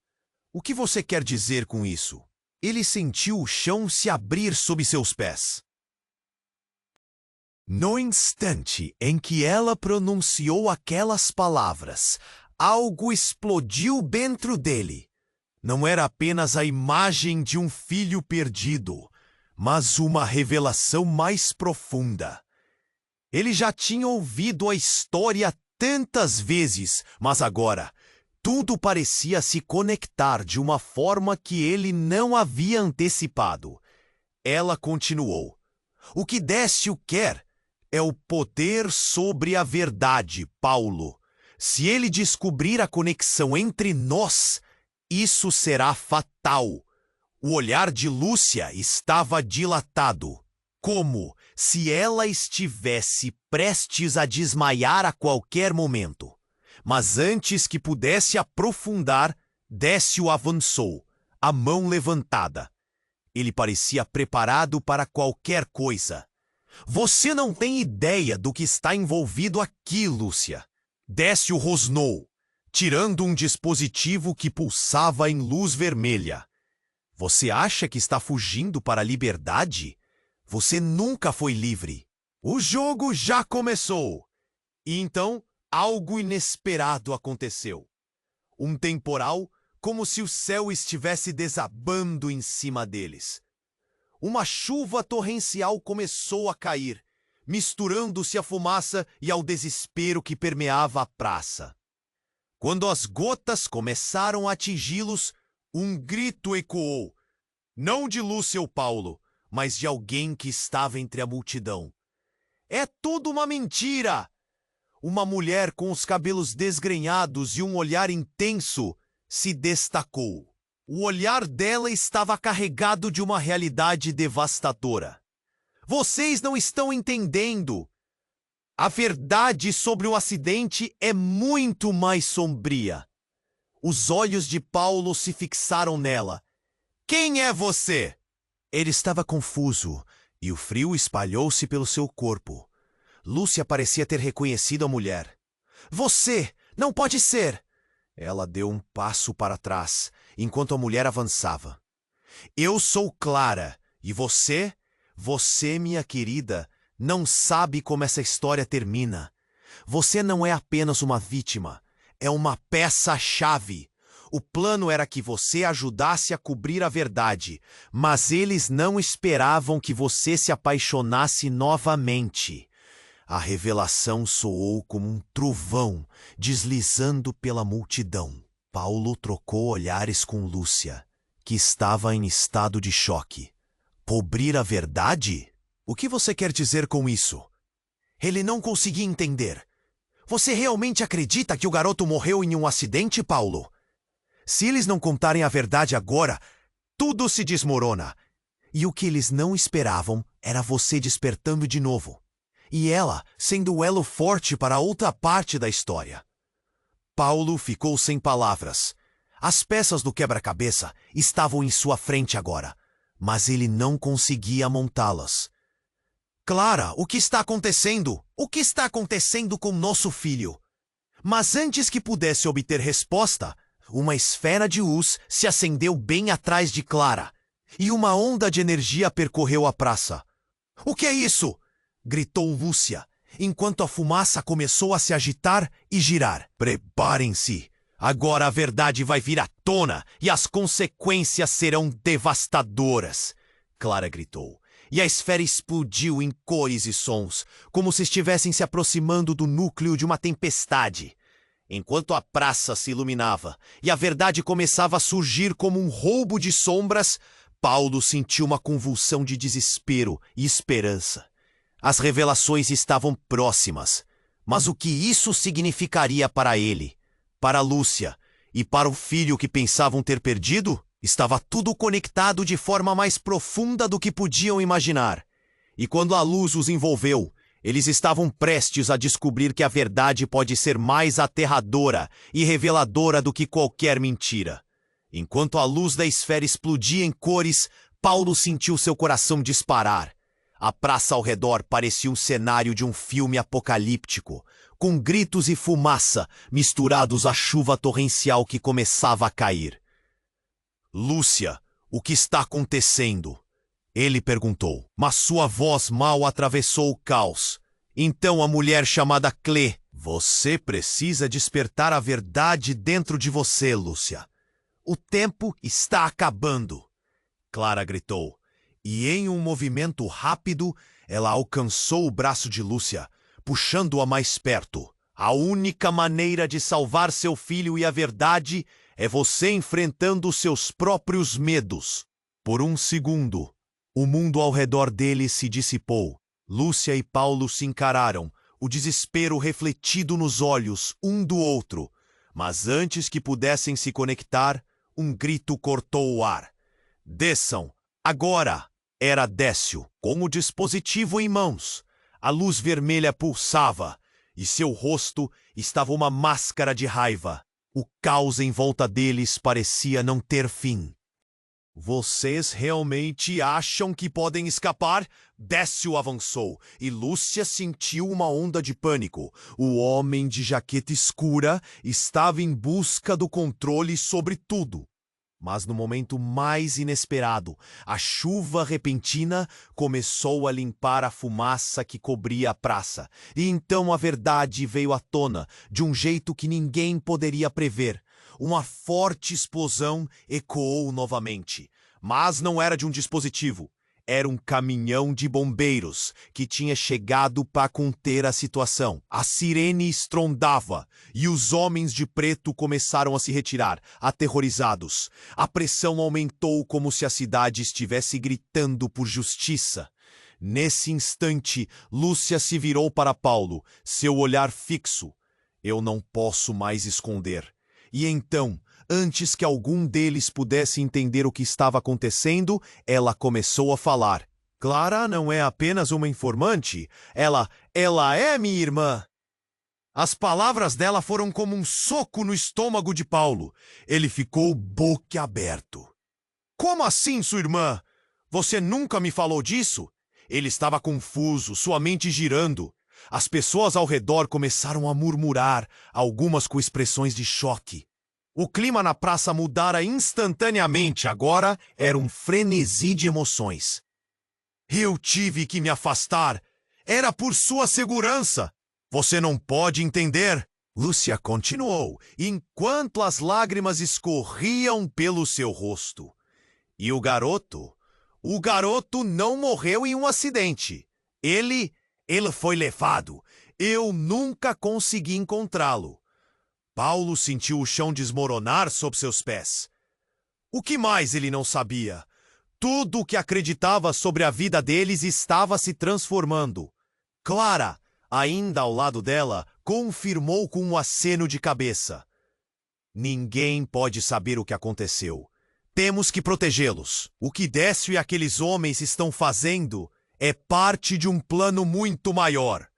O que você quer dizer com isso? Ele sentiu o chão se abrir sob seus pés. No instante em que ela pronunciou aquelas palavras, algo explodiu dentro dele. Não era apenas a imagem de um filho perdido, mas uma revelação mais profunda. Ele já tinha ouvido a história tantas vezes, mas agora tudo parecia se conectar de uma forma que ele não havia antecipado. Ela continuou. O que Décio quer é o poder sobre a verdade, Paulo. Se ele descobrir a conexão entre nós, isso será fatal. O olhar de Lúcia estava dilatado, como se ela estivesse prestes a desmaiar a qualquer momento. Mas antes que pudesse aprofundar, Décio avançou, a mão levantada. Ele parecia preparado para qualquer coisa. Você não tem ideia do que está envolvido aqui, Lúcia. Décio rosnou, tirando um dispositivo que pulsava em luz vermelha. Você acha que está fugindo para a liberdade? Você nunca foi livre. O jogo já começou. E então, algo inesperado aconteceu. Um temporal, como se o céu estivesse desabando em cima deles. Uma chuva torrencial começou a cair, misturando-se à fumaça e ao desespero que permeava a praça. Quando as gotas começaram a atingi-los, um grito ecoou. Não de Lúcia ou Paulo, mas de alguém que estava entre a multidão. É tudo uma mentira! Uma mulher com os cabelos desgrenhados e um olhar intenso se destacou. O olhar dela estava carregado de uma realidade devastadora. Vocês não estão entendendo. A verdade sobre o acidente é muito mais sombria. Os olhos de Paulo se fixaram nela. Quem é você? Ele estava confuso e o frio espalhou-se pelo seu corpo. Lúcia parecia ter reconhecido a mulher. Você! Não pode ser! Ela deu um passo para trás, enquanto a mulher avançava. Eu sou Clara, e você, minha querida, não sabe como essa história termina. Você não é apenas uma vítima, é uma peça-chave. O plano era que você ajudasse a cobrir a verdade, mas eles não esperavam que você se apaixonasse novamente. A revelação soou como um trovão deslizando pela multidão. Paulo trocou olhares com Lúcia, que estava em estado de choque. Cobrir a verdade? O que você quer dizer com isso? Ele não conseguia entender. Você realmente acredita que o garoto morreu em um acidente, Paulo? Se eles não contarem a verdade agora, tudo se desmorona. E o que eles não esperavam era você despertando de novo. E ela sendo o elo forte para outra parte da história. Paulo ficou sem palavras. As peças do quebra-cabeça estavam em sua frente agora, mas ele não conseguia montá-las. Clara, o que está acontecendo? O que está acontecendo com nosso filho? Mas antes que pudesse obter resposta, uma esfera de luz se acendeu bem atrás de Clara, e uma onda de energia percorreu a praça. O que é isso? Gritou Lúcia, enquanto a fumaça começou a se agitar e girar. Preparem-se! Agora a verdade vai vir à tona e as consequências serão devastadoras, Clara gritou. E a esfera explodiu em cores e sons, como se estivessem se aproximando do núcleo de uma tempestade. Enquanto a praça se iluminava e a verdade começava a surgir como um roubo de sombras, Paulo sentiu uma convulsão de desespero e esperança. As revelações estavam próximas, mas o que isso significaria para ele, para Lúcia e para o filho que pensavam ter perdido? Estava tudo conectado de forma mais profunda do que podiam imaginar. E quando a luz os envolveu, eles estavam prestes a descobrir que a verdade pode ser mais aterradora e reveladora do que qualquer mentira. Enquanto a luz da esfera explodia em cores, Paulo sentiu seu coração disparar. A praça ao redor parecia um cenário de um filme apocalíptico, com gritos e fumaça misturados à chuva torrencial que começava a cair. Lúcia, o que está acontecendo? Ele perguntou, mas sua voz mal atravessou o caos. Então a mulher chamada Clé, você precisa despertar a verdade dentro de você, Lúcia. O tempo está acabando, Clara gritou, e em um movimento rápido, ela alcançou o braço de Lúcia, puxando-a mais perto. A única maneira de salvar seu filho e a verdade é você enfrentando seus próprios medos. Por um segundo, o mundo ao redor deles se dissipou. Lúcia e Paulo se encararam, o desespero refletido nos olhos um do outro. Mas antes que pudessem se conectar, um grito cortou o ar. Desçam, agora! Era Décio, com o dispositivo em mãos. A luz vermelha pulsava, e seu rosto estava uma máscara de raiva. O caos em volta deles parecia não ter fim. Vocês realmente acham que podem escapar? Décio avançou, e Lúcia sentiu uma onda de pânico. O homem de jaqueta escura estava em busca do controle sobre tudo. Mas no momento mais inesperado, a chuva repentina começou a limpar a fumaça que cobria a praça. E então a verdade veio à tona, de um jeito que ninguém poderia prever. Uma forte explosão ecoou novamente. Mas não era de um dispositivo. Era um caminhão de bombeiros que tinha chegado para conter a situação. A sirene estrondava e os homens de preto começaram a se retirar, aterrorizados. A pressão aumentou como se a cidade estivesse gritando por justiça. Nesse instante, Lúcia se virou para Paulo, seu olhar fixo. Eu não posso mais esconder. E então, antes que algum deles pudesse entender o que estava acontecendo, ela começou a falar. Clara não é apenas uma informante. Ela é minha irmã. As palavras dela foram como um soco no estômago de Paulo. Ele ficou boquiaberto. Como assim, sua irmã? Você nunca me falou disso? Ele estava confuso, sua mente girando. As pessoas ao redor começaram a murmurar, algumas com expressões de choque. O clima na praça mudara instantaneamente. Agora era um frenesi de emoções. Eu tive que me afastar. Era por sua segurança. Você não pode entender. Lúcia continuou, enquanto as lágrimas escorriam pelo seu rosto. E o garoto? O garoto não morreu em um acidente. Ele foi levado. Eu nunca consegui encontrá-lo. Paulo sentiu o chão desmoronar sob seus pés. O que mais ele não sabia? Tudo o que acreditava sobre a vida deles estava se transformando. Clara, ainda ao lado dela, confirmou com um aceno de cabeça. Ninguém pode saber o que aconteceu. Temos que protegê-los. O que Décio e aqueles homens estão fazendo é parte de um plano muito maior.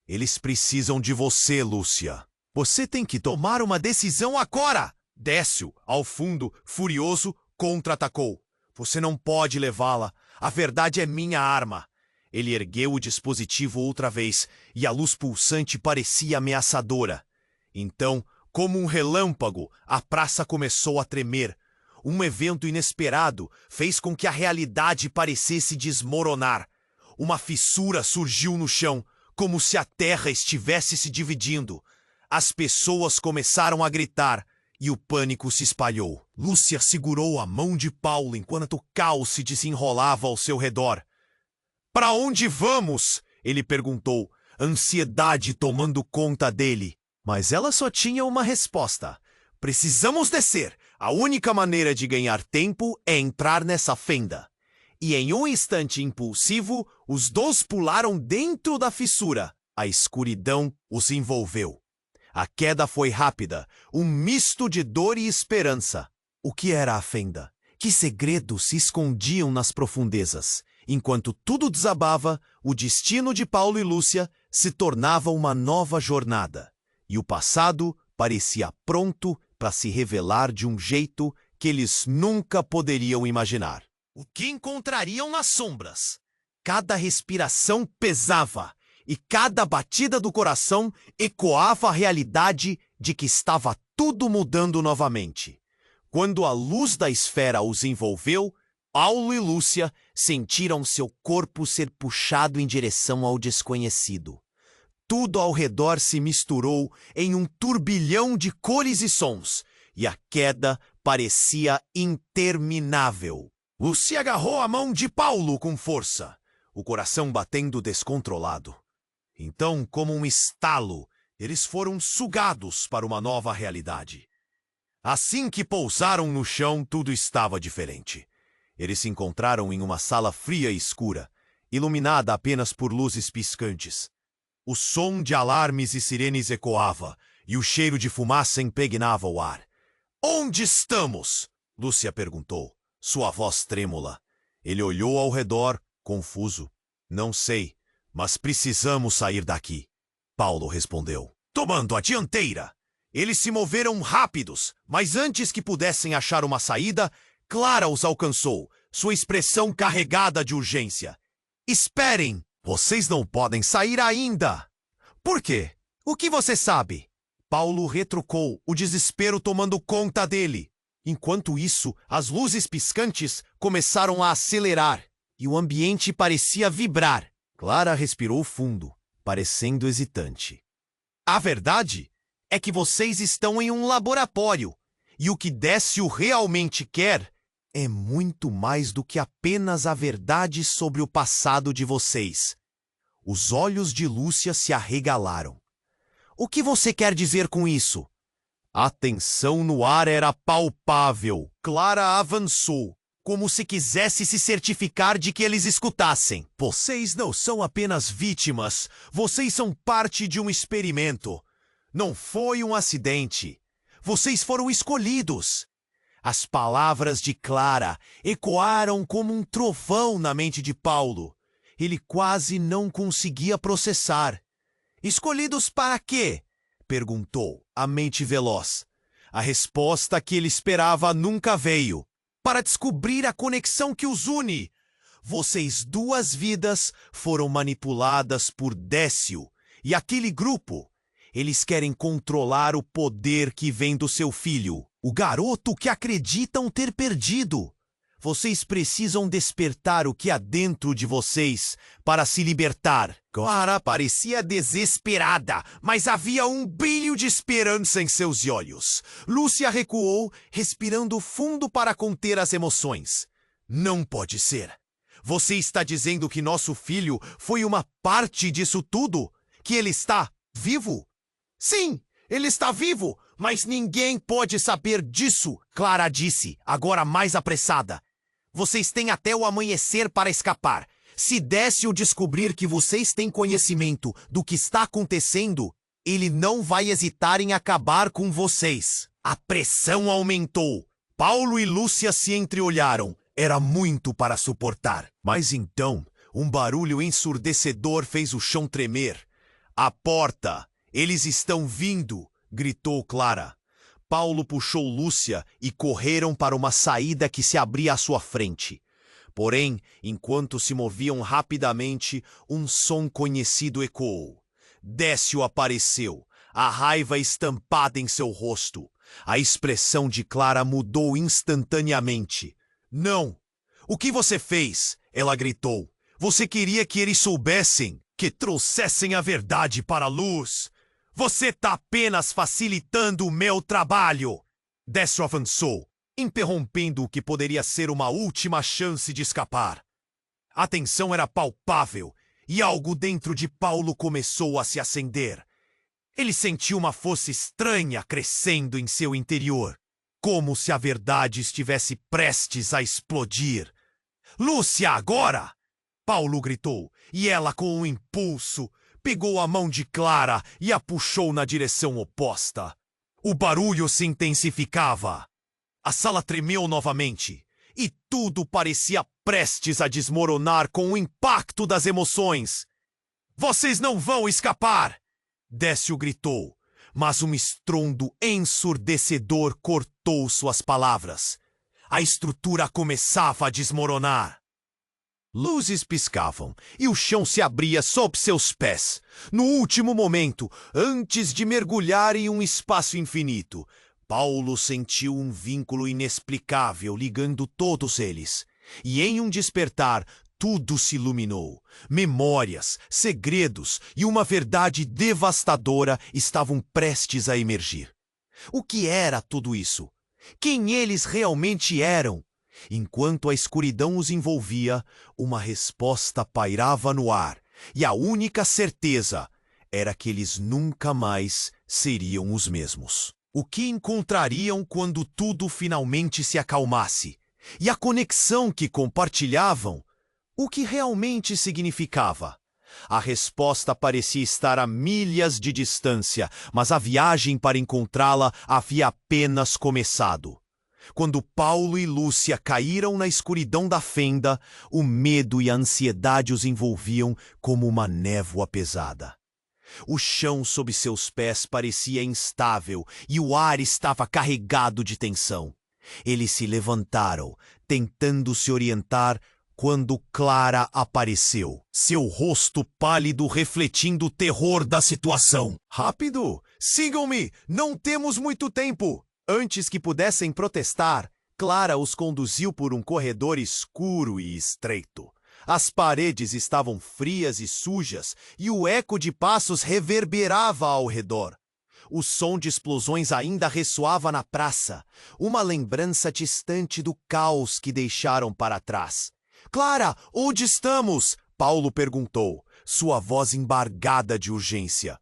Eles precisam de você, Lúcia. Você tem que tomar uma decisão agora! Décio, ao fundo, furioso, contra-atacou. Você não pode levá-la. A verdade é minha arma. Ele ergueu o dispositivo outra vez, e a luz pulsante parecia ameaçadora. Então, como um relâmpago, a praça começou a tremer. Um evento inesperado fez com que a realidade parecesse desmoronar. Uma fissura surgiu no chão, como se a terra estivesse se dividindo. As pessoas começaram a gritar, e o pânico se espalhou. Lúcia segurou a mão de Paulo enquanto o caos se desenrolava ao seu redor. "Para onde vamos?" ele perguntou, ansiedade tomando conta dele. Mas ela só tinha uma resposta. "Precisamos descer. A única maneira de ganhar tempo é entrar nessa fenda." E em um instante impulsivo, os dois pularam dentro da fissura. A escuridão os envolveu. A queda foi rápida, um misto de dor e esperança. O que era a fenda? Que segredos se escondiam nas profundezas? Enquanto tudo desabava, o destino de Paulo e Lúcia se tornava uma nova jornada. E o passado parecia pronto para se revelar de um jeito que eles nunca poderiam imaginar. O que encontrariam nas sombras? Cada respiração pesava, e cada batida do coração ecoava a realidade de que estava tudo mudando novamente. Quando a luz da esfera os envolveu, Paulo e Lúcia sentiram seu corpo ser puxado em direção ao desconhecido. Tudo ao redor se misturou em um turbilhão de cores e sons, e a queda parecia interminável. Lúcia agarrou a mão de Paulo com força, o coração batendo descontrolado. Então, como um estalo, eles foram sugados para uma nova realidade. Assim que pousaram no chão, tudo estava diferente. Eles se encontraram em uma sala fria e escura, iluminada apenas por luzes piscantes. O som de alarmes e sirenes ecoava, e o cheiro de fumaça impregnava o ar. "Onde estamos?" Lúcia perguntou, sua voz trêmula. Ele olhou ao redor, confuso. "Não sei, mas precisamos sair daqui." Paulo respondeu, tomando a dianteira. Eles se moveram rápidos, mas antes que pudessem achar uma saída, Clara os alcançou, sua expressão carregada de urgência. "Esperem! Vocês não podem sair ainda!" "Por quê? O que você sabe?" Paulo retrucou, o desespero tomando conta dele. Enquanto isso, as luzes piscantes começaram a acelerar, e o ambiente parecia vibrar. Clara respirou fundo, parecendo hesitante. "A verdade é que vocês estão em um laboratório, e o que Décio realmente quer é muito mais do que apenas a verdade sobre o passado de vocês." Os olhos de Lúcia se arregalaram. "O que você quer dizer com isso?" A tensão no ar era palpável. Clara avançou, como se quisesse se certificar de que eles escutassem. "Vocês não são apenas vítimas, vocês são parte de um experimento. Não foi um acidente. Vocês foram escolhidos." As palavras de Clara ecoaram como um trovão na mente de Paulo. Ele quase não conseguia processar. "Escolhidos para quê?" perguntou, a mente veloz. A resposta que ele esperava nunca veio. "Para descobrir a conexão que os une. Vocês duas vidas foram manipuladas por Décio e aquele grupo. Eles querem controlar o poder que vem do seu filho, o garoto que acreditam ter perdido. Vocês precisam despertar o que há dentro de vocês para se libertar." Clara parecia desesperada, mas havia um brilho de esperança em seus olhos. Lúcia recuou, respirando fundo para conter as emoções. "Não pode ser. Você está dizendo que nosso filho foi uma parte disso tudo? Que ele está vivo?" "Sim, ele está vivo, mas ninguém pode saber disso", Clara disse, agora mais apressada. "Vocês têm até o amanhecer para escapar. Se Décio descobrir que vocês têm conhecimento do que está acontecendo, ele não vai hesitar em acabar com vocês." A pressão aumentou. Paulo e Lúcia se entreolharam. Era muito para suportar. Mas então, um barulho ensurdecedor fez o chão tremer. "A porta! Eles estão vindo!" gritou Clara. Paulo puxou Lúcia e correram para uma saída que se abria à sua frente. Porém, enquanto se moviam rapidamente, um som conhecido ecoou. Décio apareceu, a raiva estampada em seu rosto. A expressão de Clara mudou instantaneamente. Não! O que você fez? Ela gritou. Você queria que eles soubessem, que trouxessem a verdade para a luz. Você está apenas facilitando o meu trabalho. Décio avançou, interrompendo o que poderia ser uma última chance de escapar. A tensão era palpável e algo dentro de Paulo começou a se acender. Ele sentiu uma força estranha crescendo em seu interior, como se a verdade estivesse prestes a explodir. Lúcia, agora! Paulo gritou, e ela, com um impulso, pegou a mão de Clara e a puxou na direção oposta. O barulho se intensificava. A sala tremeu novamente, e tudo parecia prestes a desmoronar com o impacto das emoções. Vocês não vão escapar! Décio gritou, mas um estrondo ensurdecedor cortou suas palavras. A estrutura começava a desmoronar. Luzes piscavam e o chão se abria sob seus pés. No último momento, antes de mergulhar em um espaço infinito, Paulo sentiu um vínculo inexplicável ligando todos eles. E em um despertar, tudo se iluminou. Memórias, segredos e uma verdade devastadora estavam prestes a emergir. O que era tudo isso? Quem eles realmente eram? Enquanto a escuridão os envolvia, uma resposta pairava no ar, e a única certeza era que eles nunca mais seriam os mesmos. O que encontrariam quando tudo finalmente se acalmasse? E a conexão que compartilhavam? O que realmente significava? A resposta parecia estar a milhas de distância, mas a viagem para encontrá-la havia apenas começado. Quando Paulo e Lúcia caíram na escuridão da fenda, o medo e a ansiedade os envolviam como uma névoa pesada. O chão sob seus pés parecia instável e o ar estava carregado de tensão. Eles se levantaram, tentando se orientar, quando Clara apareceu, seu rosto pálido refletindo o terror da situação. Rápido! Sigam-me! Não temos muito tempo! Antes que pudessem protestar, Clara os conduziu por um corredor escuro e estreito. As paredes estavam frias e sujas e o eco de passos reverberava ao redor. O som de explosões ainda ressoava na praça, uma lembrança distante do caos que deixaram para trás. Clara, onde estamos? Paulo perguntou, sua voz embargada de urgência.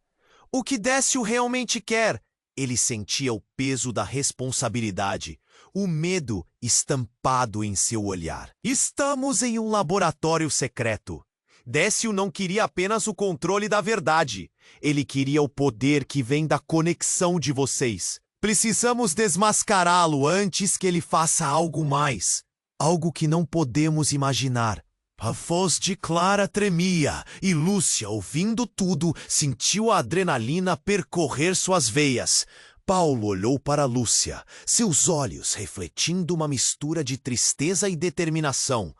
O que Décio realmente quer? Ele sentia o peso da responsabilidade, o medo estampado em seu olhar. Estamos em um laboratório secreto. Décio não queria apenas o controle da verdade. Ele queria o poder que vem da conexão de vocês. Precisamos desmascará-lo antes que ele faça algo mais. Algo que não podemos imaginar. A voz de Clara tremia e Lúcia, ouvindo tudo, sentiu a adrenalina percorrer suas veias. Paulo olhou para Lúcia, seus olhos refletindo uma mistura de tristeza e determinação.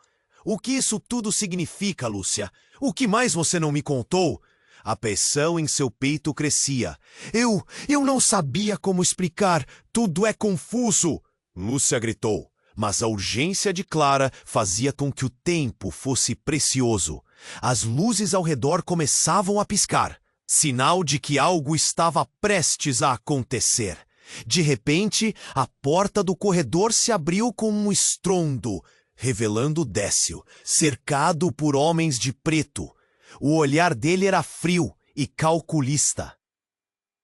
O que isso tudo significa, Lúcia? O que mais você não me contou? A pressão em seu peito crescia. Eu não sabia como explicar. Tudo é confuso. Lúcia gritou. Mas a urgência de Clara fazia com que o tempo fosse precioso. As luzes ao redor começavam a piscar, sinal de que algo estava prestes a acontecer. De repente, a porta do corredor se abriu com um estrondo, revelando Décio, cercado por homens de preto. O olhar dele era frio e calculista.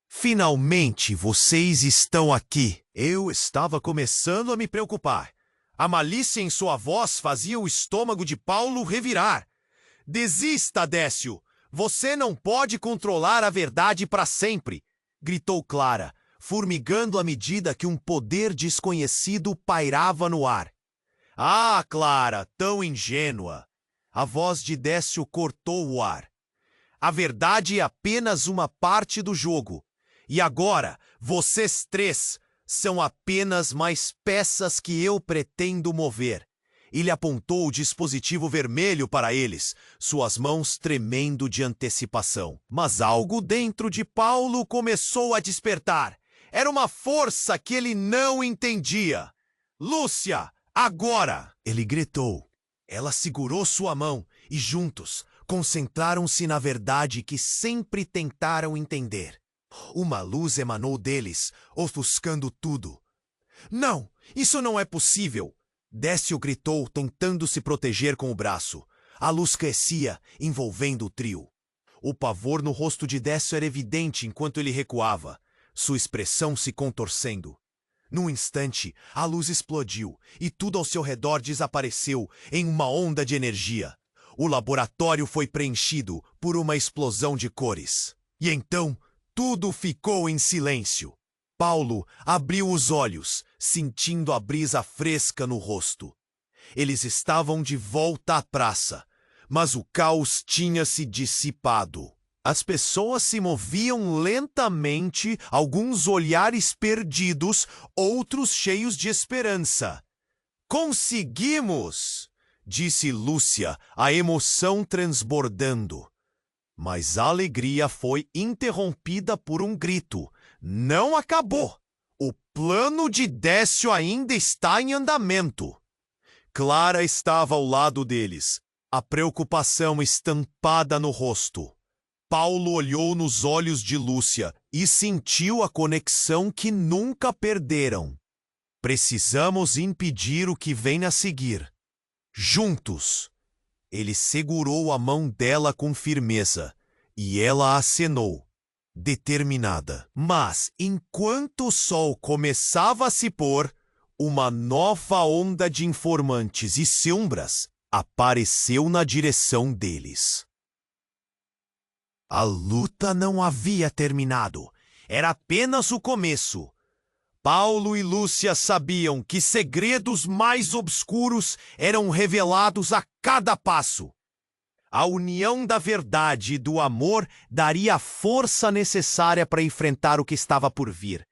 Finalmente vocês estão aqui. Eu estava começando a me preocupar. A malícia em sua voz fazia o estômago de Paulo revirar. Desista, Décio! Você não pode controlar a verdade para sempre! Gritou Clara, formigando à medida que um poder desconhecido pairava no ar. Ah, Clara, tão ingênua! A voz de Décio cortou o ar. A verdade é apenas uma parte do jogo. E agora, vocês três, são apenas mais peças que eu pretendo mover. Ele apontou o dispositivo vermelho para eles, suas mãos tremendo de antecipação. Mas algo dentro de Paulo começou a despertar. Era uma força que ele não entendia. Lúcia, agora! Ele gritou. Ela segurou sua mão e juntos concentraram-se na verdade que sempre tentaram entender. Uma luz emanou deles, ofuscando tudo. Não, isso não é possível! Décio gritou, tentando se proteger com o braço. A luz crescia, envolvendo o trio. O pavor no rosto de Décio era evidente enquanto ele recuava, sua expressão se contorcendo. Num instante, a luz explodiu e tudo ao seu redor desapareceu em uma onda de energia. O laboratório foi preenchido por uma explosão de cores. E então, tudo ficou em silêncio. Paulo abriu os olhos, sentindo a brisa fresca no rosto. Eles estavam de volta à praça, mas o caos tinha se dissipado. As pessoas se moviam lentamente, alguns olhares perdidos, outros cheios de esperança. "Conseguimos!" disse Lúcia, a emoção transbordando. Mas a alegria foi interrompida por um grito. Não acabou! O plano de Décio ainda está em andamento. Clara estava ao lado deles, a preocupação estampada no rosto. Paulo olhou nos olhos de Lúcia e sentiu a conexão que nunca perderam. Precisamos impedir o que vem a seguir. Juntos! Ele segurou a mão dela com firmeza e ela acenou, determinada. Mas, enquanto o sol começava a se pôr, uma nova onda de informantes e sombras apareceu na direção deles. A luta não havia terminado. Era apenas o começo. Paulo e Lúcia sabiam que segredos mais obscuros eram revelados a cada passo. A união da verdade e do amor daria a força necessária para enfrentar o que estava por vir.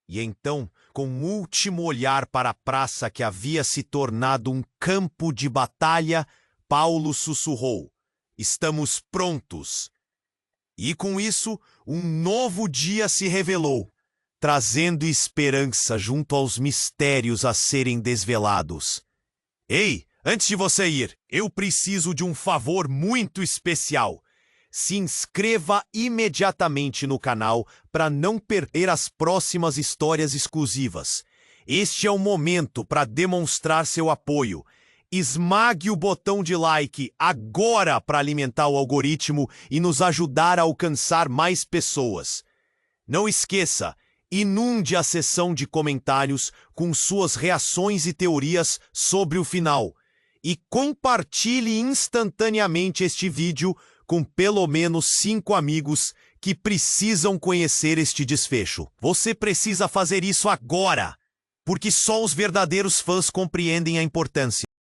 E então, com um último olhar para a praça que havia se tornado um campo de batalha, Paulo sussurrou: "Estamos prontos." E com isso, um novo dia se revelou, trazendo esperança junto aos mistérios a serem desvelados. Ei, antes de você ir, eu preciso de um favor muito especial. Se inscreva imediatamente no canal para não perder as próximas histórias exclusivas. Este é o momento para demonstrar seu apoio. Esmague o botão de like agora para alimentar o algoritmo e nos ajudar a alcançar mais pessoas. Não esqueça, inunde a seção de comentários com suas reações e teorias sobre o final. E compartilhe instantaneamente este vídeo com pelo menos 5 amigos que precisam conhecer este desfecho. Você precisa fazer isso agora, porque só os verdadeiros fãs compreendem a importância.